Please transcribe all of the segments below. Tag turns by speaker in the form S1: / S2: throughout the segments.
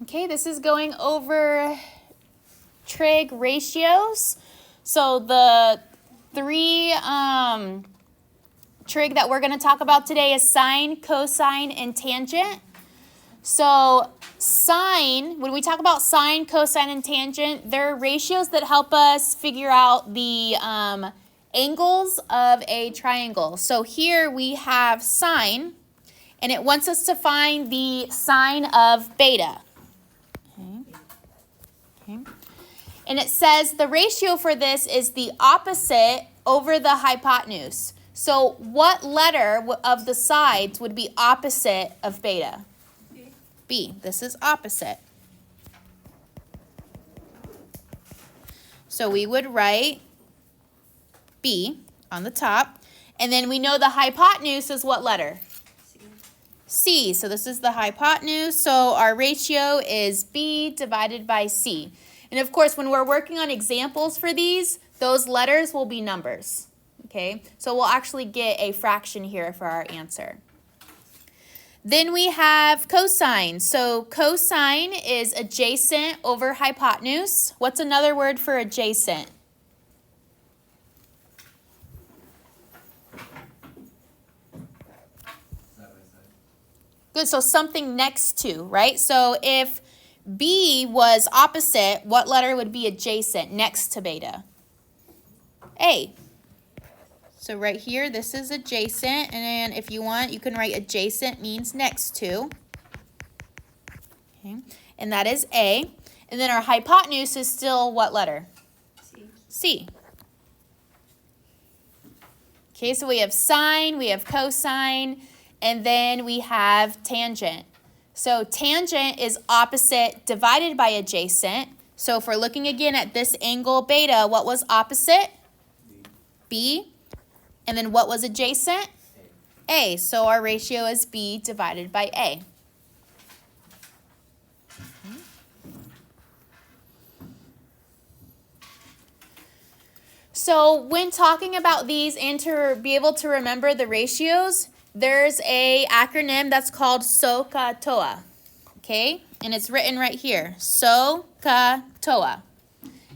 S1: Okay, this is going over trig ratios. So the three trig that we're going to talk about today is sine, cosine, and tangent. So sine, when we talk about sine, cosine, and tangent, they're ratios that help us figure out the angles of a triangle. So here we have sine, and it wants us to find the sine of beta. Okay. And it says the ratio for this is the opposite over the hypotenuse. So what letter of the sides would be opposite of beta? B. This is opposite. So we would write B on the top. And then we know the hypotenuse is what letter? C. So this is the hypotenuse. So our ratio is B divided by C. And of course, when we're working on examples for these, those letters will be numbers. Okay? So we'll actually get a fraction here for our answer. Then we have cosine. So cosine is adjacent over hypotenuse. What's another word for adjacent? Good, so something next to, right? So if B was opposite, what letter would be adjacent next to beta? A. So right here, this is adjacent, and then if you want, you can write adjacent means next to. Okay, and that is A. And then our hypotenuse is still what letter? C. C. Okay, so we have sine, we have cosine, and then we have tangent. So tangent is opposite divided by adjacent. So if we're looking again at this angle beta, what was opposite? B. And then what was adjacent? A. So our ratio is B divided by A. So when talking about these and to be able to remember the ratios, there's a acronym that's called SOHCAHTOA, okay? And it's written right here, SOHCAHTOA.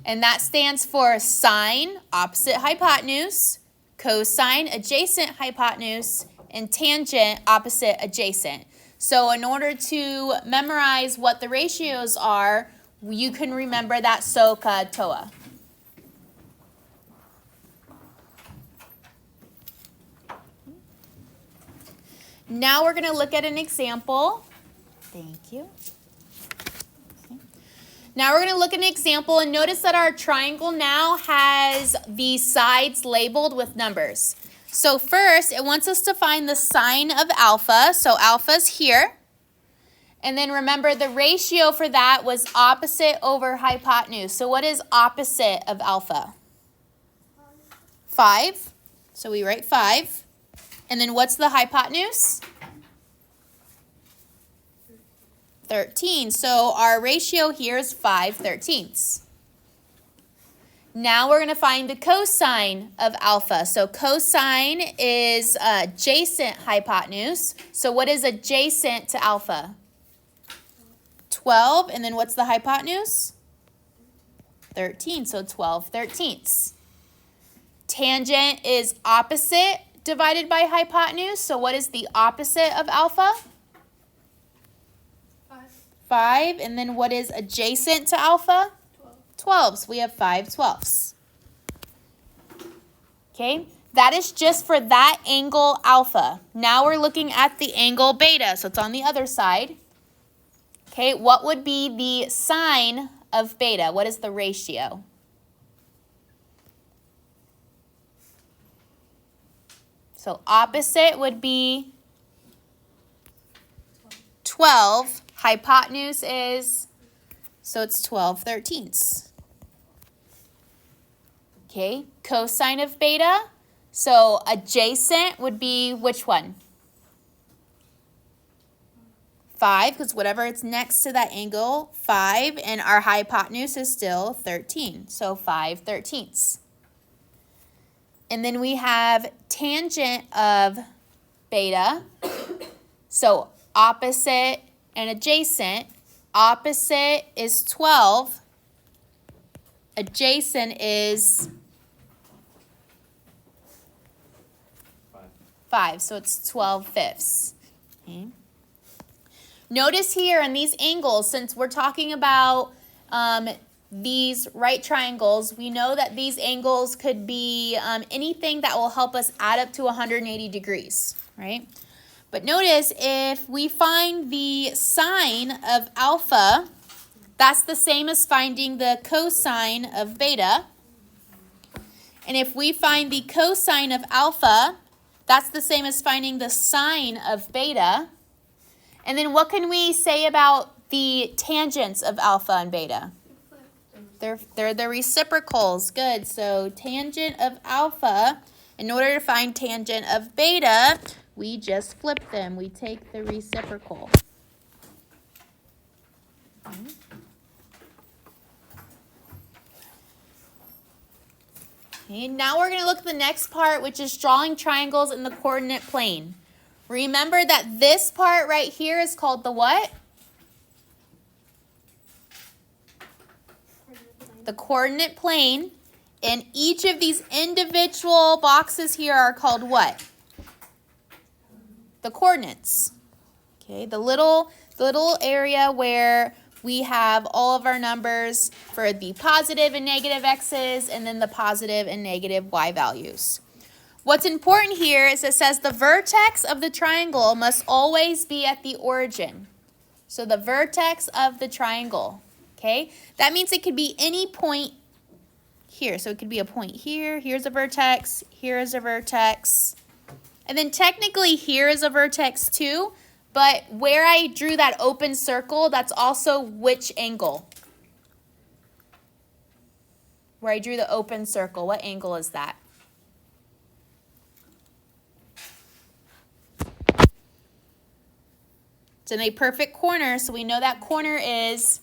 S1: And that stands for sine, opposite hypotenuse, cosine, adjacent hypotenuse, and tangent, opposite adjacent. So in order to memorize what the ratios are, you can remember that SOHCAHTOA. Now we're going to look at an example. Thank you. Okay. Now we're going to look at an example, and notice that our triangle now has the sides labeled with numbers. So first, it wants us to find the sine of alpha. So alpha's here. And then remember, the ratio for that was opposite over hypotenuse. So what is opposite of alpha? 5. So we write 5. And then what's the hypotenuse? 13. So our ratio here is 5/13. Now we're going to find the cosine of alpha. So cosine is adjacent hypotenuse. So what is adjacent to alpha? 12. And then what's the hypotenuse? 13. So 12/13. Tangent is opposite divided by hypotenuse. So what is the opposite of alpha? 5. And then what is adjacent to alpha? 12. So we have 5/12. Okay, that is just for that angle alpha. Now we're looking at the angle beta. So it's on the other side. Okay, what would be the sine of beta? What is the ratio? So opposite would be 12. Hypotenuse is, so it's 12/13. Okay, cosine of beta. So adjacent would be which one? 5, because whatever it's next to that angle, 5, and our hypotenuse is still 13. So 5/13. And then we have tangent of beta. So opposite and adjacent. Opposite is 12. Adjacent is 5. So it's 12/5. Okay. Notice here in these angles, since we're talking about these right triangles, we know that these angles could be anything that will help us add up to 180 degrees, right? But notice if we find the sine of alpha, that's the same as finding the cosine of beta. And if we find the cosine of alpha, that's the same as finding the sine of beta. And then what can we say about the tangents of alpha and beta? They're the reciprocals. Good. So tangent of alpha, in order to find tangent of beta, we just flip them. We take the reciprocal. Okay, now we're going to look at the next part, which is drawing triangles in the coordinate plane. Remember that this part right here is called the what? The coordinate plane. And each of these individual boxes here are called what? The coordinates. Okay, the little area where we have all of our numbers for the positive and negative x's, and then the positive and negative y values. What's important here is it says the vertex of the triangle must always be at the origin. So the vertex of the triangle, okay? That means it could be any point here. So it could be a point here, here's a vertex, here is a vertex. And then technically here is a vertex too, but where I drew that open circle, that's also which angle? Where I drew the open circle, what angle is that? It's in a perfect corner, so we know that corner is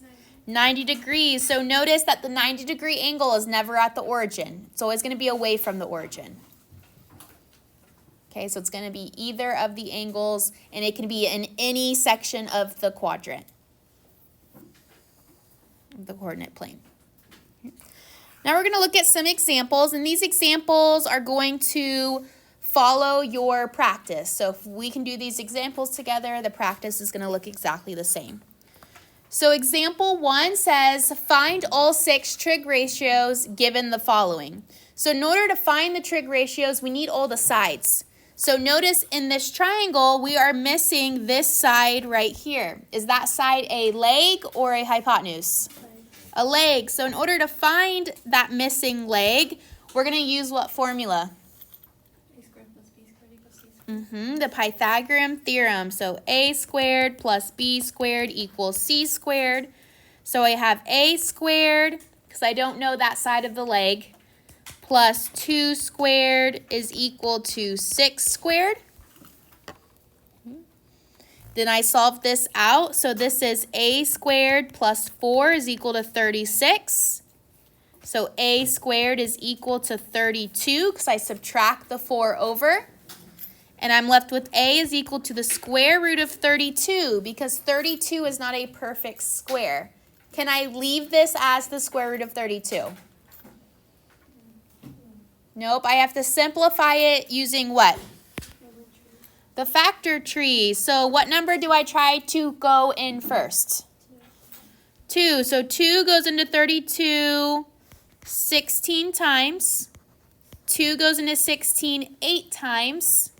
S1: 90 degrees. So notice that the 90-degree angle is never at the origin. It's always going to be away from the origin. Okay, so it's going to be either of the angles, and it can be in any section of the quadrant, the coordinate plane. Now we're going to look at some examples, and these examples are going to follow your practice. So if we can do these examples together, the practice is going to look exactly the same. So example 1 says, find all 6 trig ratios given the following. So in order to find the trig ratios, we need all the sides. So notice in this triangle, we are missing this side right here. Is that side a leg or a hypotenuse? A leg. So in order to find that missing leg, we're going to use what formula? The Pythagorean theorem. So a squared plus b squared equals c squared. So I have a squared, because I don't know that side of the leg, plus 2 squared is equal to 6 squared. Then I solve this out. So this is a squared plus 4 is equal to 36. So a squared is equal to 32, because I subtract the 4 over. And I'm left with a is equal to the square root of 32, because 32 is not a perfect square. Can I leave this as the square root of 32? Nope, I have to simplify it using what? The factor tree. So what number do I try to go in first? 2. So 2 goes into 32 16 times. 2 goes into 16 8 times.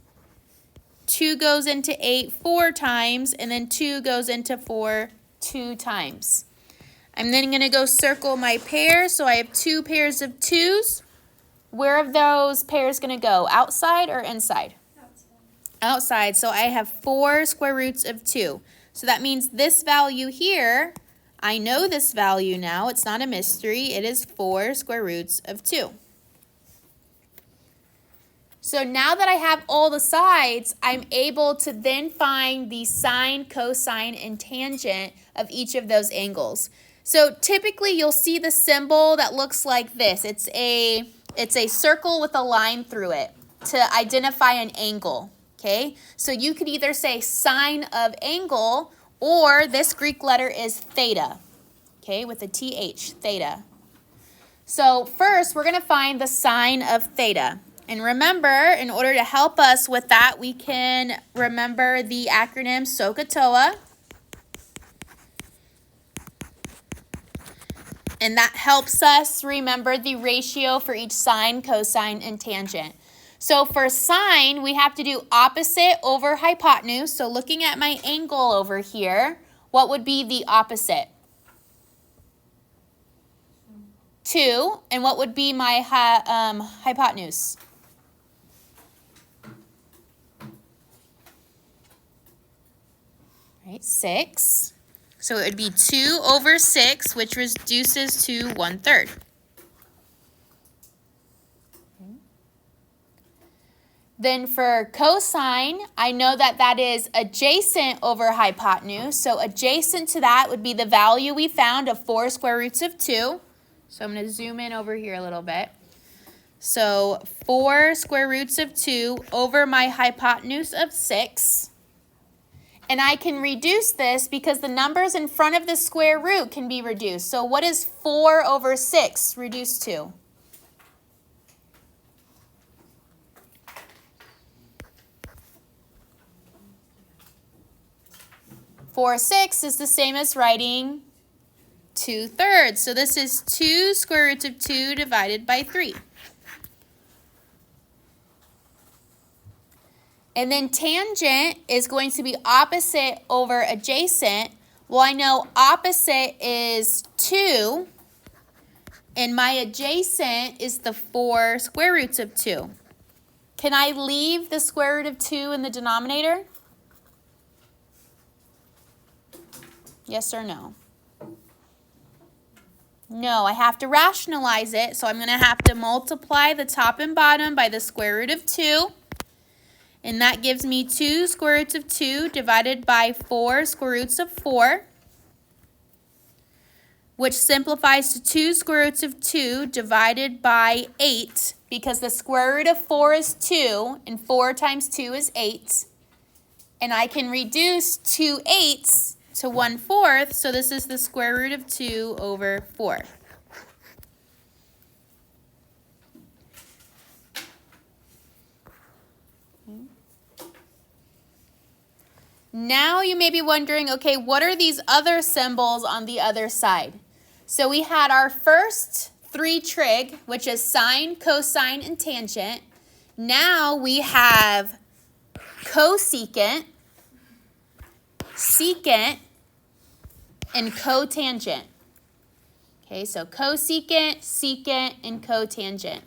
S1: 2 goes into 8 4 times, and then 2 goes into 4 2 times. I'm then going to go circle my pair, so I have 2 pairs of 2s. Where are those pairs going to go, outside or inside? Outside. So I have 4 square roots of 2. So that means this value here, I know this value now. It's not a mystery. It is 4 square roots of 2. So now that I have all the sides, I'm able to then find the sine, cosine, and tangent of each of those angles. So typically you'll see the symbol that looks like this. It's a circle with a line through it to identify an angle, okay? So you could either say sine of angle, or this Greek letter is theta, okay, with a TH, theta. So first, we're going to find the sine of theta. And remember, in order to help us with that, we can remember the acronym SOHCAHTOA. And that helps us remember the ratio for each sine, cosine, and tangent. So for sine, we have to do opposite over hypotenuse. So looking at my angle over here, what would be the opposite? 2. And what would be my hypotenuse? Right, 6. So it would be 2 over 6, which reduces to 1/3. Then for cosine, I know that that is adjacent over hypotenuse. So adjacent to that would be the value we found of 4 square roots of 2. So I'm going to zoom in over here a little bit. So 4 square roots of 2 over my hypotenuse of 6. And I can reduce this because the numbers in front of the square root can be reduced. So what is 4 over 6 reduced to? 4/6 is the same as writing 2/3. So this is 2 square roots of 2 divided by 3. And then tangent is going to be opposite over adjacent. Well, I know opposite is 2, and my adjacent is the 4 square roots of 2. Can I leave the square root of 2 in the denominator? Yes or no? No, I have to rationalize it, so I'm going to have to multiply the top and bottom by the square root of 2. And that gives me 2 square roots of 2 divided by 4 square roots of 4, which simplifies to 2 square roots of 2 divided by 8, because the square root of 4 is 2, and 4 times 2 is 8. And I can reduce 2 eighths to 1/4, so this is the square root of 2 over 4. Now you may be wondering, okay, what are these other symbols on the other side? So we had our first 3 trig, which is sine, cosine, and tangent. Now we have cosecant, secant, and cotangent. Okay, so cosecant, secant, and cotangent.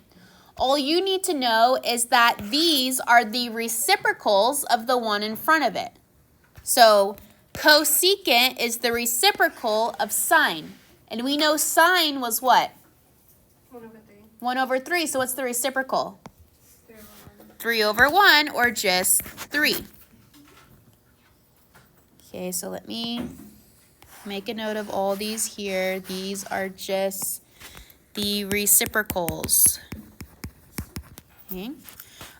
S1: All you need to know is that these are the reciprocals of the one in front of it. So cosecant is the reciprocal of sine. And we know sine was what?
S2: 1 over 3.
S1: 1 over 3. So what's the reciprocal?
S2: 3 over 1.
S1: 3 over 1, or just 3. Okay, so let me make a note of all these here. These are just the reciprocals.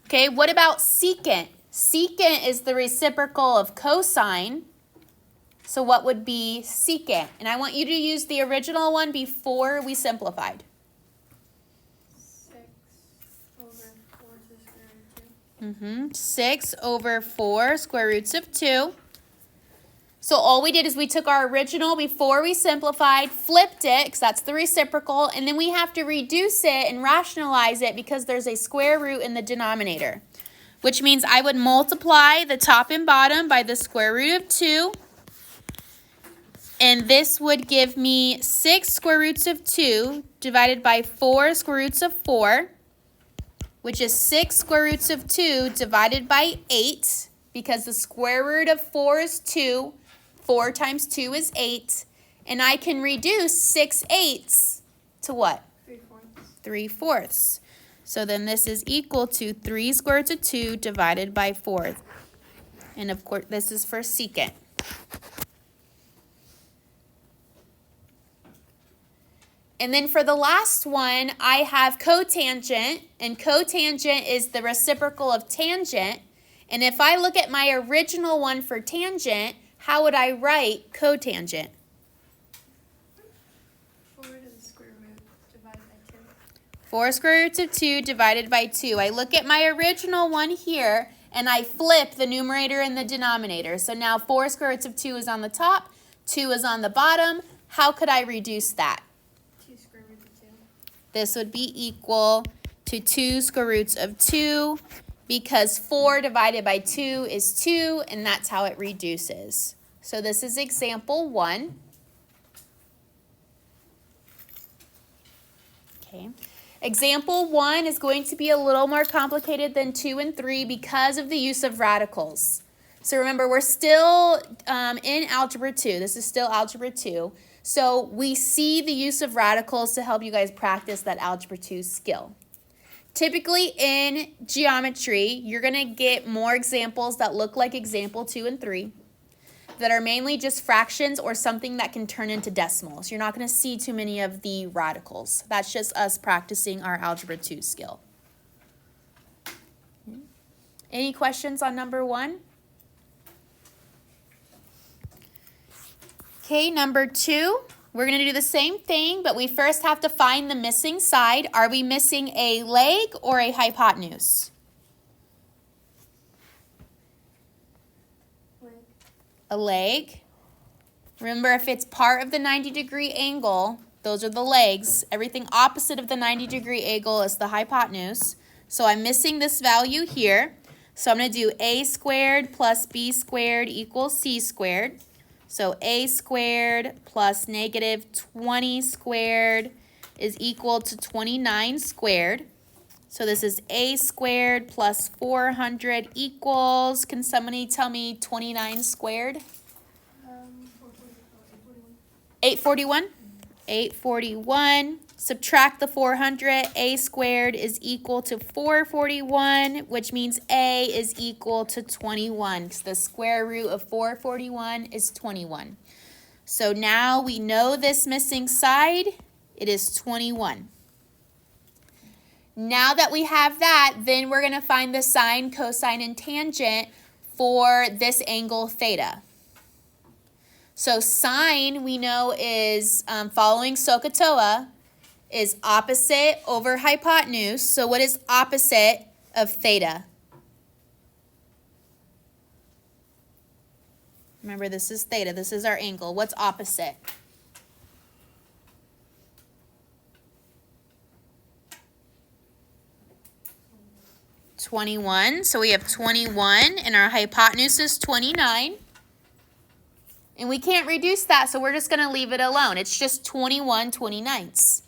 S1: Okay, what about secant? Secant is the reciprocal of cosine. So what would be secant? And I want you to use the original one before we simplified.
S2: 6 over 4 to the square root of 2.
S1: 6 over 4 square roots of 2. So all we did is we took our original before we simplified, flipped it, because that's the reciprocal, and then we have to reduce it and rationalize it because there's a square root in the denominator, which means I would multiply the top and bottom by the square root of 2, and this would give me 6 square roots of 2 divided by 4 square roots of 4, which is 6 square roots of 2 divided by 8, because the square root of 4 is 2. 4 times 2 is 8. And I can reduce 6 eighths to what?
S2: 3/4.
S1: 3/4. So then this is equal to 3 square roots of 2 divided by 4. And of course, this is for secant. And then for the last one, I have cotangent. And cotangent is the reciprocal of tangent. And if I look at my original one for tangent, how would I write cotangent?
S2: 4 to the square root divided by 2.
S1: 4 square roots of 2 divided by 2. I look at my original one here, and I flip the numerator and the denominator. So now 4 square roots of 2 is on the top, 2 is on the bottom. How could I reduce that?
S2: 2 square roots of 2.
S1: This would be equal to 2 square roots of 2, because 4 divided by 2 is 2, and that's how it reduces. So this is example 1. Okay. Example 1 is going to be a little more complicated than 2 and 3 because of the use of radicals. So remember, we're still in Algebra 2. This is still Algebra 2. So we see the use of radicals to help you guys practice that Algebra 2 skill. Typically in geometry, you're going to get more examples that look like example 2 and 3 that are mainly just fractions or something that can turn into decimals. You're not going to see too many of the radicals. That's just us practicing our Algebra 2 skill. Any questions on number 1? Okay, number 2. We're going to do the same thing, but we first have to find the missing side. Are we missing a leg or a hypotenuse?
S2: Leg.
S1: A leg. Remember, if it's part of the 90-degree angle, those are the legs. Everything opposite of the 90-degree angle is the hypotenuse. So I'm missing this value here. So I'm going to do a squared plus b squared equals c squared. So a squared plus negative 20 squared is equal to 29 squared. So this is a squared plus 400 equals, can somebody tell me 29 squared? 841. 841. Subtract the 400. A squared is equal to 441, which means A is equal to 21, because the square root of 441 is 21. So now we know this missing side. It is 21. Now that we have that, then we're going to find the sine, cosine, and tangent for this angle theta. So sine, we know, is following SOHCAHTOA, is opposite over hypotenuse. So what is opposite of theta? Remember, this is theta. This is our angle. What's opposite? (21). So we have 21, and our hypotenuse is 29. And we can't reduce that, so we're just going to leave it alone. It's just 21/29.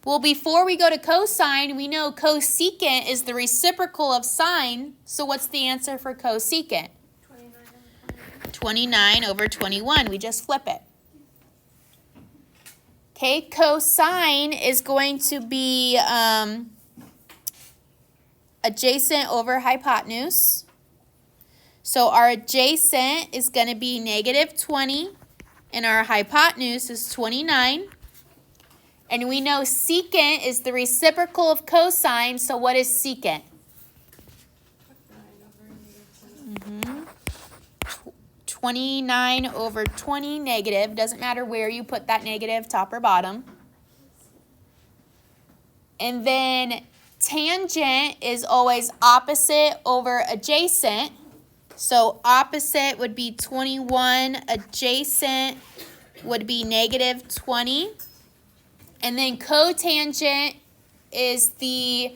S1: Well, before we go to cosine, we know cosecant is the reciprocal of sine. So what's the answer for cosecant? 29 over 21. We just flip it. Okay, cosine is going to be adjacent over hypotenuse. So our adjacent is going to be negative 20, and our hypotenuse is 29. And we know secant is the reciprocal of cosine, so what is secant? 29 over 20 negative. Doesn't matter where you put that negative, top or bottom. And then tangent is always opposite over adjacent. So opposite would be 21, adjacent would be negative 20. And then cotangent is the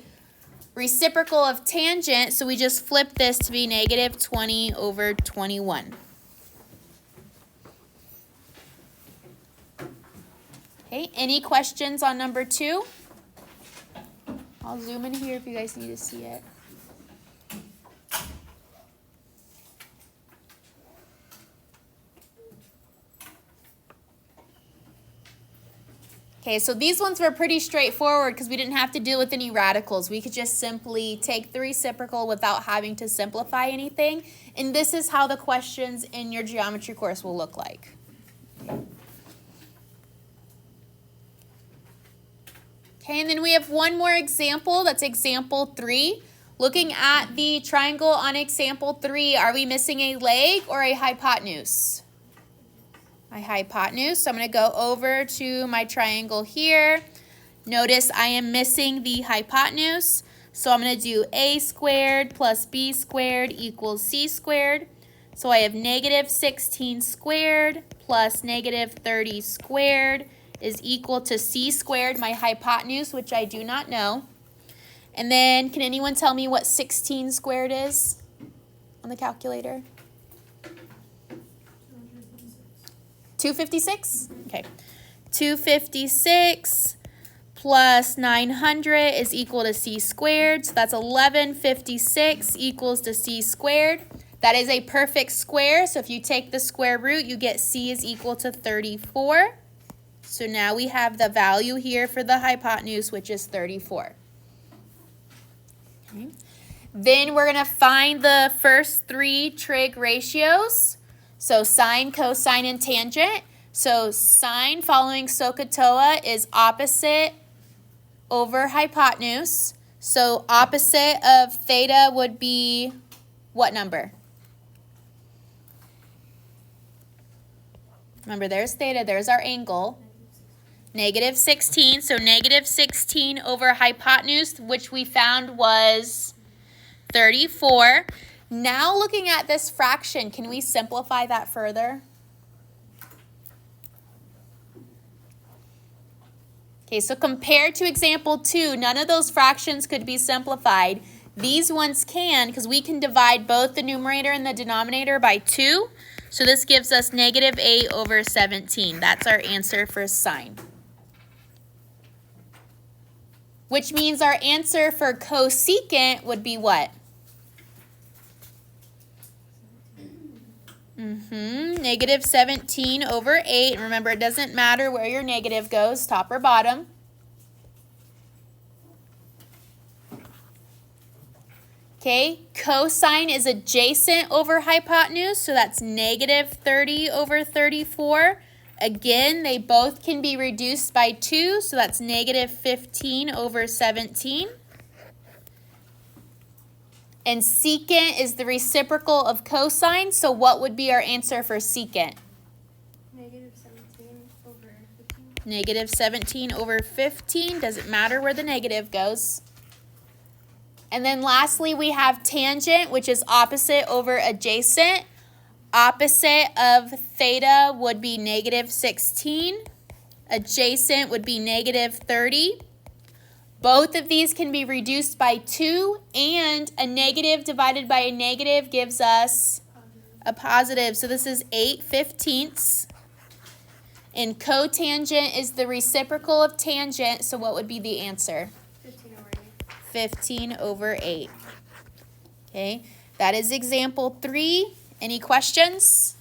S1: reciprocal of tangent, so we just flip this to be negative 20 over 21. Okay, any questions on number 2? I'll zoom in here if you guys need to see it. Okay, so these ones were pretty straightforward because we didn't have to deal with any radicals. We could just simply take the reciprocal without having to simplify anything. And this is how the questions in your geometry course will look like. Okay, and then we have one more example. That's example 3. Looking at the triangle on example 3, are we missing a leg or a hypotenuse? my hypotenuse. So I'm going to go over to my triangle here. Notice I am missing the hypotenuse. So I'm going to do a squared plus b squared equals c squared. So I have negative 16 squared plus negative 30 squared is equal to c squared, my hypotenuse, which I do not know. And then can anyone tell me what 16 squared is on the calculator? 256? Okay. 256 plus 900 is equal to c squared. So that's 1156 equals to c squared. That is a perfect square. So if you take the square root, you get c is equal to 34. So now we have the value here for the hypotenuse, which is 34. Okay. Then we're going to find the first three trig ratios. So sine, cosine, and tangent. So sine following SOHCAHTOA is opposite over hypotenuse. So opposite of theta would be what number? Remember, there's theta, there's our angle. Negative 16. So negative 16 over hypotenuse, which we found was 34. Now looking at this fraction, can we simplify that further? Okay, so compared to example 2, none of those fractions could be simplified. These ones can, because we can divide both the numerator and the denominator by 2. So this gives us negative 8 over 17. That's our answer for sine. Which means our answer for cosecant would be what? Negative 17 over 8. Remember, it doesn't matter where your negative goes, top or bottom. Okay, cosine is adjacent over hypotenuse, so that's negative 30 over 34. Again, they both can be reduced by 2, so that's negative 15 over 17. And secant is the reciprocal of cosine, so what would be our answer for secant?
S2: Negative 17 over 15.
S1: Negative 17 over 15. Doesn't matter where the negative goes. And then lastly, we have tangent, which is opposite over adjacent. Opposite of theta would be negative 16. Adjacent would be negative 30. Both of these can be reduced by 2, and a negative divided by a negative gives us a positive. So this is 8/15. And cotangent is the reciprocal of tangent, so what would be the answer?
S2: 15 over 8.
S1: 15 over 8. Okay, that is example 3. Any questions?